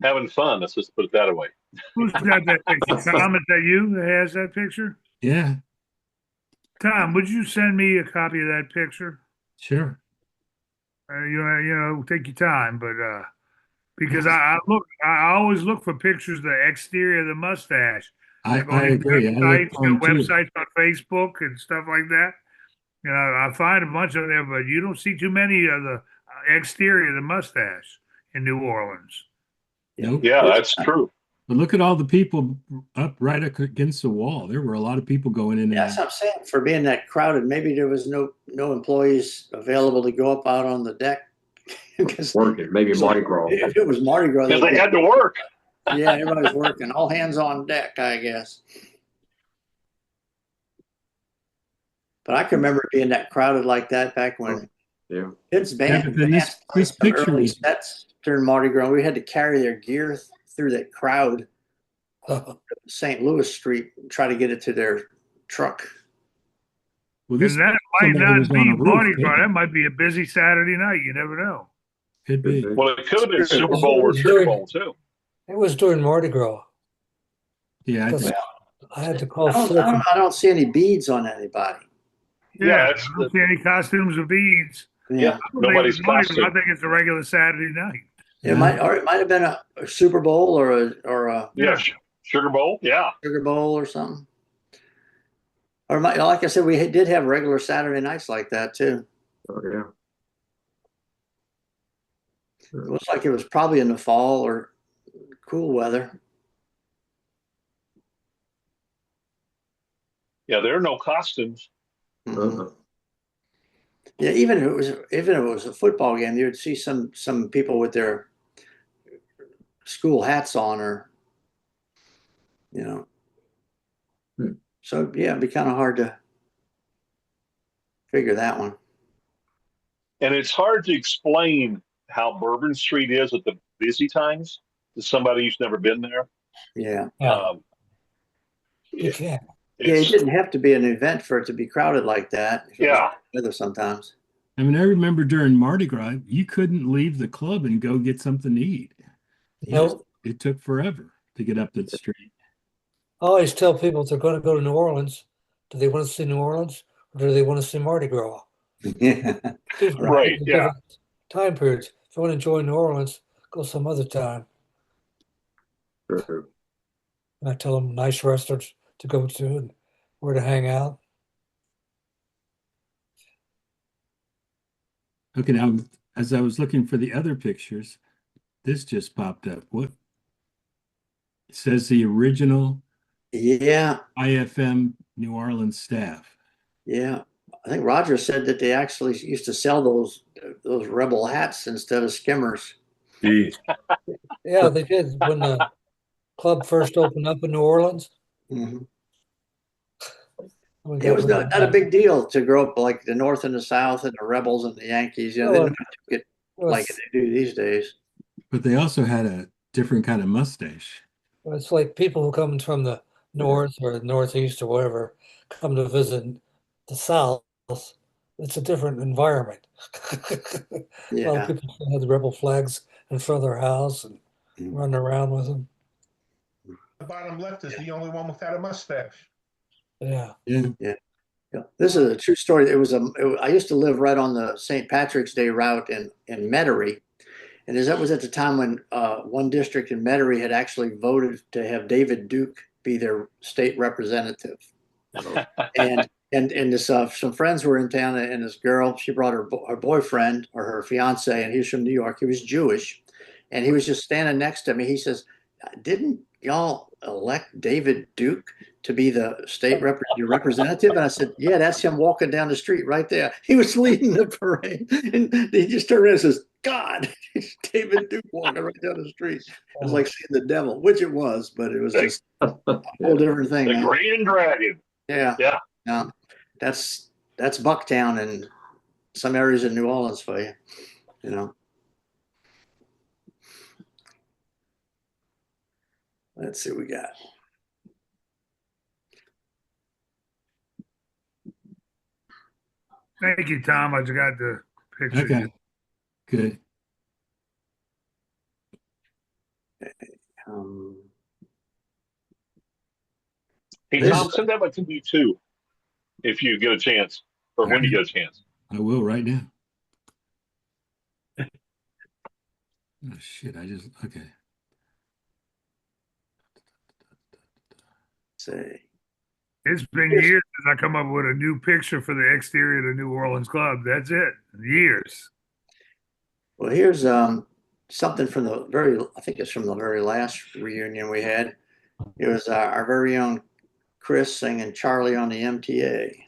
having fun. Let's just put it that way. Who's got that picture? Tom, is that you that has that picture? Yeah, Tom, would you send me a copy of that picture? sure. Take your time, but because I always look for pictures of the exterior of the mustache. I Like on these agree. I Websites, looked on too. websites on Facebook and stuff like that. I find a bunch of them, but you don't see too many of the exterior of the mustache in New Orleans. Nope. Yeah, that's true. But look at all the people up right against the wall. There were a lot of people going in Yeah, and that's what I'm saying. For being that crowded, maybe there was no employees available to go up out on the deck. Because Working, maybe Mardi Gras. if it was Mardi Gras, Because they had to work. yeah, everybody's working. All hands on deck, I guess. But I can remember being that crowded like that back when Yeah. kids Yeah, band but then this played some picture early is sets during Mardi Gras. We had to carry their gear through that crowd, St. Louis Street, and try to get it to their truck. well. And This that might somebody not was on be a roof, Mardi Gras. couldn't That might be a busy Saturday night. You never know. Could be. Well, it could have been Super Bowl or Super Bowl too. It was during Mardi Gras. Yeah, I Because think I had to call I Flick. don't see any beads on anybody. Yeah, I it's don't see any costumes or beads. Yeah, I don't think nobody's it's Mardi Gras. costume. I think it's a regular Saturday night. It might have been a Super Bowl or a Yeah, Sugar Bowl. Yeah, Sugar Bowl or something. Or like I said, we did have regular Saturday nights like that too. Oh, yeah. It looks like it was probably in the fall or cool weather. yeah. There are no costumes. Mhm. Uh-huh. Yeah, even if it was a football game, you would see some people with their school hats on, or So yeah, it'd be kind of hard to figure that one. And it's hard to explain how Bourbon Street is at the busy times to somebody who's never been there. Yeah. You can't. Yeah, it It's- didn't have to be an event for it to be crowded like that. Yeah. Weather sometimes. I mean, I remember during Mardi Gras, you couldn't leave the club and go get something to eat. Nope. It took forever to get up the street. I always tell people if they're going to go to New Orleans, do they want to see New Orleans or do they want to see Mardi Gras? Yeah. Right, yeah. Different time periods. If you want to enjoy New Orleans, go some other time. True. And I tell them nice restaurants to go to and where to hang out. Okay, now as I was looking for the other pictures, this just popped up. What? It says the original Yeah. IFM New Orleans staff. Yeah. I think Roger said that they actually used to sell those rebel hats instead of skimmers. Yeah, they did when the club first opened up in New Orleans. Mm-hmm. I mean, It was that not a big deal to grow up like the North and the South and the Rebels and the Yankees. They didn't get was- like they do these days. But they also had a different kind of mustache. It's like people who come from the north or northeast or whatever come to visit the South. It's a different environment. A lot Yeah. of people still have the rebel flags in front of their house and Mm. running around with them. The bottom left is the only one without a mustache. Yeah. Yeah. Yeah. This is a true story. I used to live right on the St. Patrick's Day route in Metairie. And that was at the time when one district in Metairie had actually voted to have David Duke be their state representative. And and this some friends were in town, and this girl, she brought her boyfriend or her fiance, and he was from New York. He was Jewish, and he was just standing next to me. He says, "Didn't y'all elect David Duke to be the your representative?" And I said, "Yeah, that's him walking down the street right there. He was leading the parade." And he just turned around and says, "God, it's David Duke walking right down the street." It was like seeing the devil, which it was, but it was just a whole different thing. The Man. Grand Dragon. Yeah. Yeah. No, that's Bucktown and some areas in New Orleans for you, you know. Let's see what we got. Thank you, Tom. I just got the picture. Okay, good. Hey, This- Tom, send that one to me too, if you get a chance, or when you get a chance. I will right now. Oh shit! Okay. Say, It's been years since I come up with a new picture for the exterior of the New Orleans club. That's it. Years. well, here's something from I think it's from the very last reunion we had. It was our very own Chris singing Charlie on the MTA.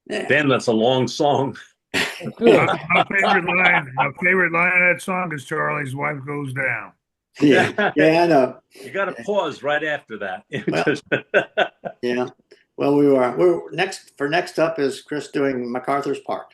Damn, that's a long song. My favorite line of that song is Charlie's wife goes down. Yeah, yeah, I know. You got to pause right after that. Well, yeah. Well, we're next up is Chris doing MacArthur's Park.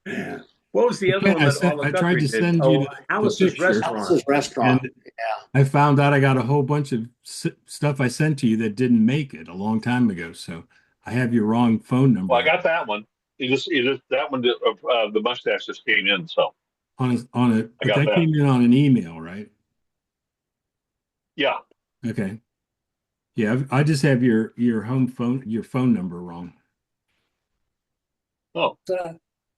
Yeah. What was the other one I that sent- Olive I tried Guthrie to did? send you the Alice's picture. Restaurant. Alice's Restaurant. And- Yeah. I found out I got a whole bunch of stuff I sent to you that didn't make it a long time ago. So I have your wrong phone number Well, I got that one. It just that one. The mustache just came in. So on a, I but got that that. came in on an email, right? Yeah. Okay. Yeah, I just have your phone number wrong. Oh, Uh,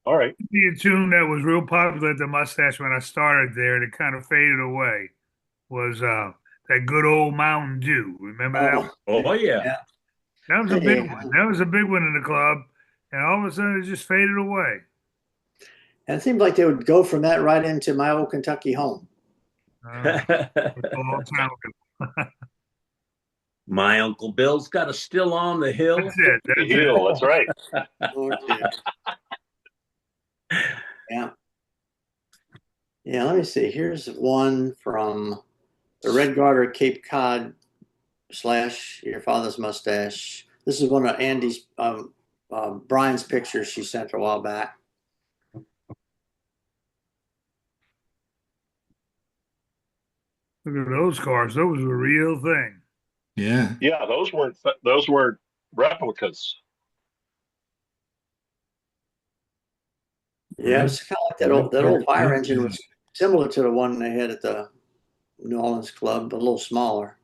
all right. The tune that was real popular at the mustache when I started there, that kind of faded away, was that good old Mountain Dew. Remember that one? Oh yeah. Yeah. That was a big Yeah. one. That was a big one in the club, and all of a sudden it just faded away. And it seemed like they would go from that right into my old Kentucky home. A long time ago. My Uncle Bill's got a still on the hill. That's it. The That's heel. it. That's right. Lord, yeah. Yeah. Yeah, let me see. Here's one from the Red Garter Cape Cod / Your Father's Mustache. This is one of Andy's, Brian's pictures she sent a while back. Look at those cars. Those were a real thing. Yeah. Yeah, those weren't replicas. Yeah, it's kind of like that old fire engine was similar to the one they had at the New Orleans Club, but a little smaller.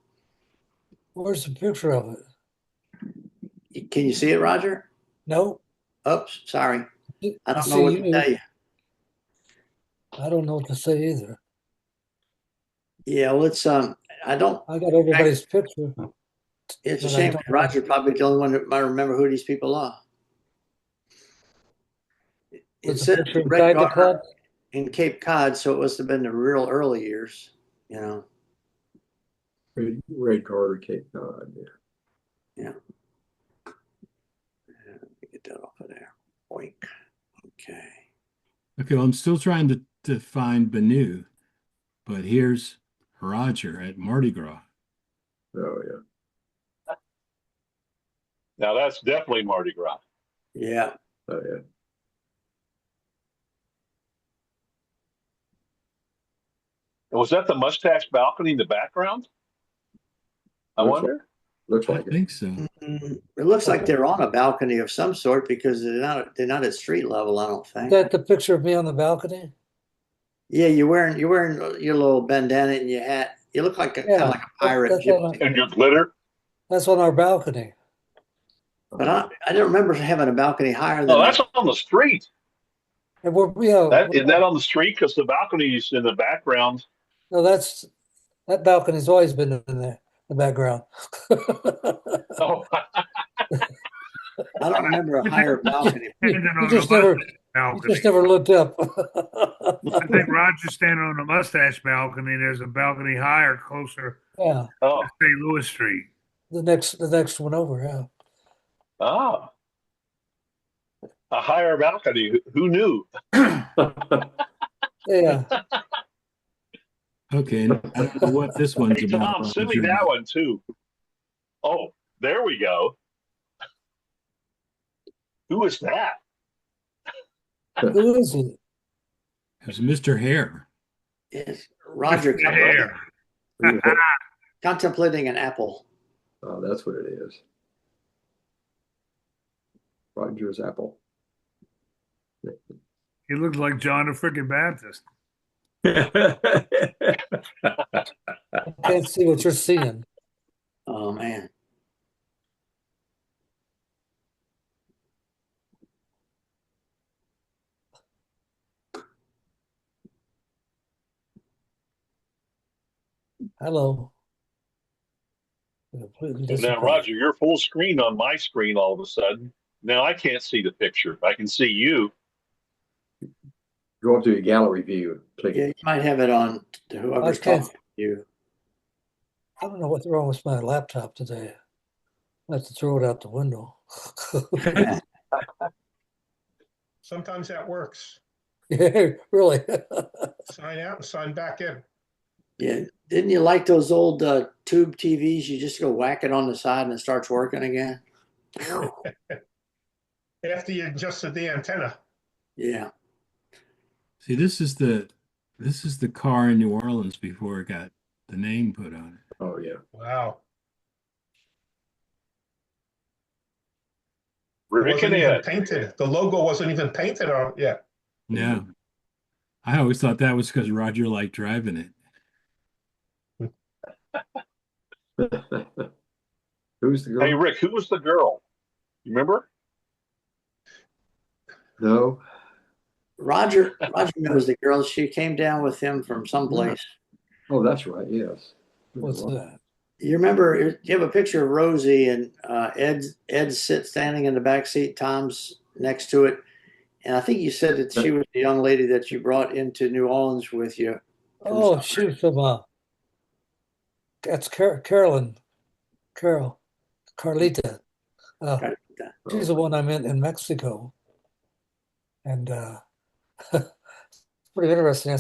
Where's the picture of it? Can you see it, Roger? No, Oops, sorry. I don't see know what to you. tell you. I don't know what to say either. Yeah, well, it's I don't. I got everybody's picture. It's a But I shame. don't- Roger probably the only one that might remember who these people are. It Was the said picture Red inside the Garter club? in Cape Cod, so it must have been the real early years, you know. Red Carter, Cape Cod. Yeah. Let me get that off of there. Boink. Okay. Okay, well, I'm still trying to find Banu, but here's Roger at Mardi Gras. Oh yeah. Now that's definitely Mardi Gras. Yeah. Oh yeah. And was that the mustache balcony in the background? I Looks wonder. Looks I like it. think so. It looks like they're on a balcony of some sort because they're not at street level, I don't Is think. that the picture of me on the balcony? Yeah, you're wearing your little bandana and your hat. You look like kind Yeah, of like a pirate that's gypsy. And your glitter. That's on our balcony. But I don't remember having a balcony higher than Oh, that's on the street. And we're Is that on the street? Because the balcony's in the background. no, that balcony's always been in the background. Oh, I don't remember a higher balcony. Standing You on just the never, mustache you balcony. just never looked up. I think Roger's standing on the mustache balcony. There's a balcony higher, closer Yeah, oh, to St. Louis Street. the next one over. Yeah. ah. A higher balcony. Who knew? Yeah. Okay, and I don't know what this one's Hey, about. Tom, send me Roger. that one too. Oh, there we go. Who is that? Who is it? It was Mr. Hare. It's Roger Mr. Hare. contemplating an apple. Oh, that's what it is. Roger's apple. He looks like John the freaking Baptist. I can't see what you're seeing. Oh man. Hello. Completely And now, disappeared. Roger, you're full screen on my screen all of a sudden. Now I can't see the picture. I can see you. Go up to your gallery view and click Yeah, it. you might have it on to whoever's Okay. talking to you. I don't know what's wrong with my laptop today. I have to throw it out the window. Sometimes that works. Yeah, really. Sign out and sign back in. Yeah. Didn't you like those old tube TVs? You just go whack it on the side and it starts working again. After you adjusted the antenna. Yeah. See, this is the car in New Orleans before it got the name put on it. Oh, yeah. Wow. It Rick wasn't and even Ed. painted. The logo wasn't even painted on. Yeah. Yeah. I always thought that was because Roger liked driving it. Who's the girl? Hey, Rick, who was the girl? You remember? No. Roger knows the girl. She came down with him from someplace. Oh, that's right. Yes. What's that? You remember? You have a picture of Rosie and Ed standing in the back seat. Tom's next to it, and I think you said that she was the young lady that you brought into New Orleans with you. Oh, she was from that's Carolyn, Carlita. She's the one I met in Mexico, and pretty interesting.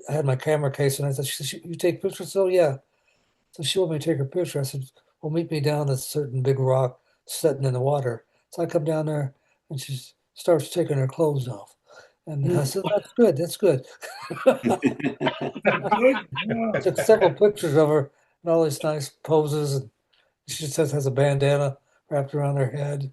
I had my camera case, and I said, "You take pictures?" Oh yeah. So she wanted me to take her picture. I said, "Well, meet me down at a certain big rock sitting in the water." So I come down there, and she starts taking her clothes off. And I said, "That's good. That's good." I took several pictures of her and all these nice poses, and she just has a bandana wrapped around her head.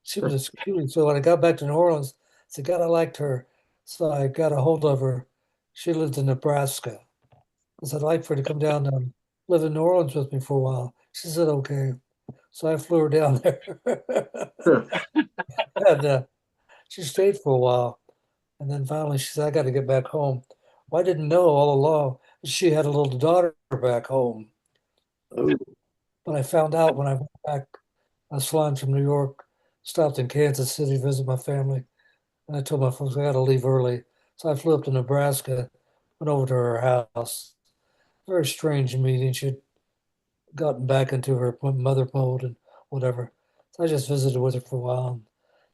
She was just cute. So when I got back to New Orleans, I said, God, I liked her. So I got a hold of her. She lived in Nebraska. I said, I'd like for her to come down and live in New Orleans with me for a while. She said, okay. So I flew her down there. And she stayed for a while. And then finally she said, I got to get back home. Well, I didn't know all along she had a little daughter back home. But I found out when I went back, I was flying from New York, stopped in Kansas City to visit my family. And I told my folks I got to leave early. So I flew up to Nebraska, went over to her house. Very strange meeting. She'd gotten back into her mother mode and whatever. So I just visited with her for a while and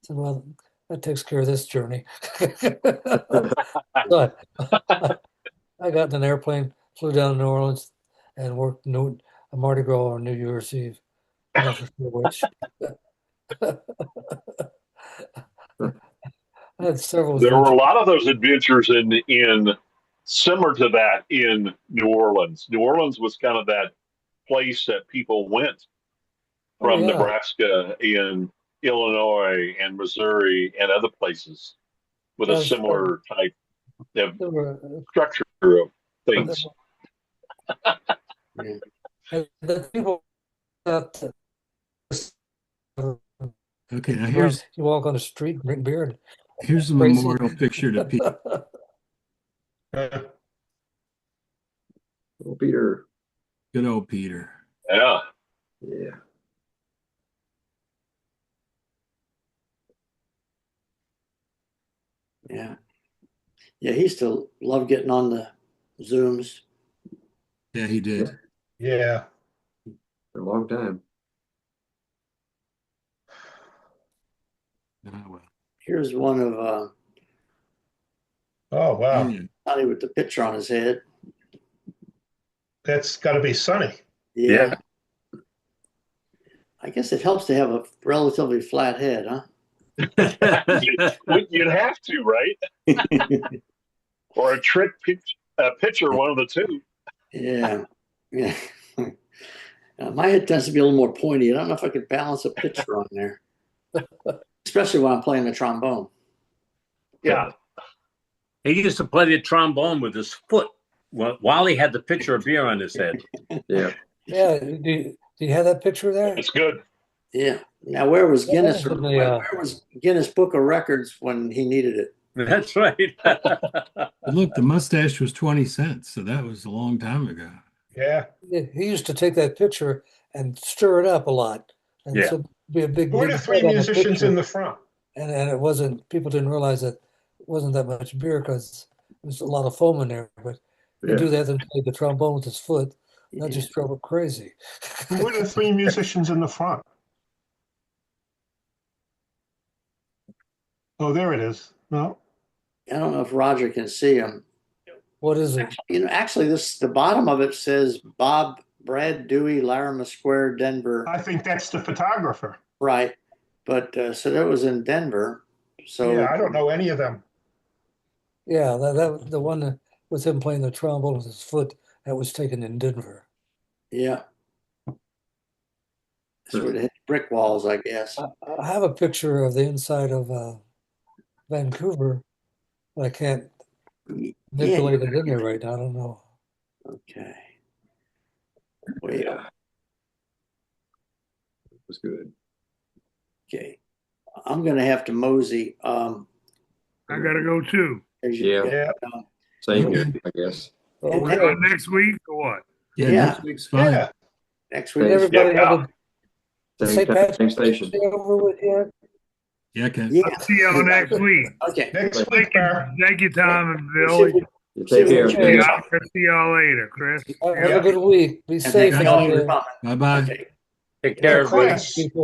said, well, that takes care of this journey. So I got in an airplane, flew down to New Orleans, and worked a Mardi Gras on New Year's Eve. Not for sure which. I had several. There were a lot of those adventures in similar to that in New Orleans. New Orleans was kind of that place that people went from Nebraska and Illinois and Missouri and other places with a similar type of structure of things. The people that Okay, now here's you walk on the street and drink beer. Here's a memorial picture to Pete. Oh, Peter. Good old Peter. Yeah. Yeah. Yeah. Yeah, he used to love getting on the Zooms. Yeah, he did. Yeah. For a long time. Oh, well. Here's one of Oh, wow. Sonny with the picture on his head. That's got to be Sonny. Yeah. I guess it helps to have a relatively flat head, huh? You'd have to, right? Or a trick pitcher, one of the two. Yeah. Yeah. My head tends to be a little more pointy. I don't know if I could balance a pitcher on there, especially when I'm playing the trombone. Yeah. He used to play the trombone with his foot while he had the pitcher of beer on his head. Yeah. Yeah. Do you have that picture there? It's good. Yeah. Now, where was Guinness? Yeah, Where was Guinness Book of Records when he needed it? That's right. But look, the mustache was 20 cents, so that was a long time ago. Yeah. He used to take that picture and stir it up a lot. And Yeah. so be a big. Who are big the three head on the musicians picture. in the front? And it wasn't, people didn't realize that it wasn't that much beer because there was a lot of foam in there. But he do that and play the trombone with his foot. That just drove him crazy. Who are the three musicians in the front? Oh, there it is. No. I don't know if Roger can see him. What is it? You know, actually, the bottom of it says Brad Dewey, Larimer Square, Denver. I think that's the photographer. Right. But so that was in Denver. So Yeah, I don't know any of them. Yeah, that the one that, with him playing the trombone with his foot, that was taken in Denver. Yeah. That's where they hit brick walls, I guess. I have a picture of the inside of Vancouver, but I can't manipulate it in there right now. I don't know. Okay. Wait. Yeah. It was good. Okay. I'm gonna have to mosey. I gotta go too. As you Yeah. go. Same here, I guess. Are we Okay. on next week or what? Yeah, Yeah. next week's fine. Yeah. Next Did week. everybody Yeah. have a Same St. time, Patrick's same station. Day over with yet? Yeah, Ken. Yeah. I'll see y'all next week. Okay. Next week, Bear. Thank you, Tom and We'll Bill. see what- You take care. Okay. Yeah, I'll see y'all later, Chris. Have a good week. Be And safe thank out y'all for there. coming. Bye-bye. Okay. Take care, Yeah, everybody. Chris. People.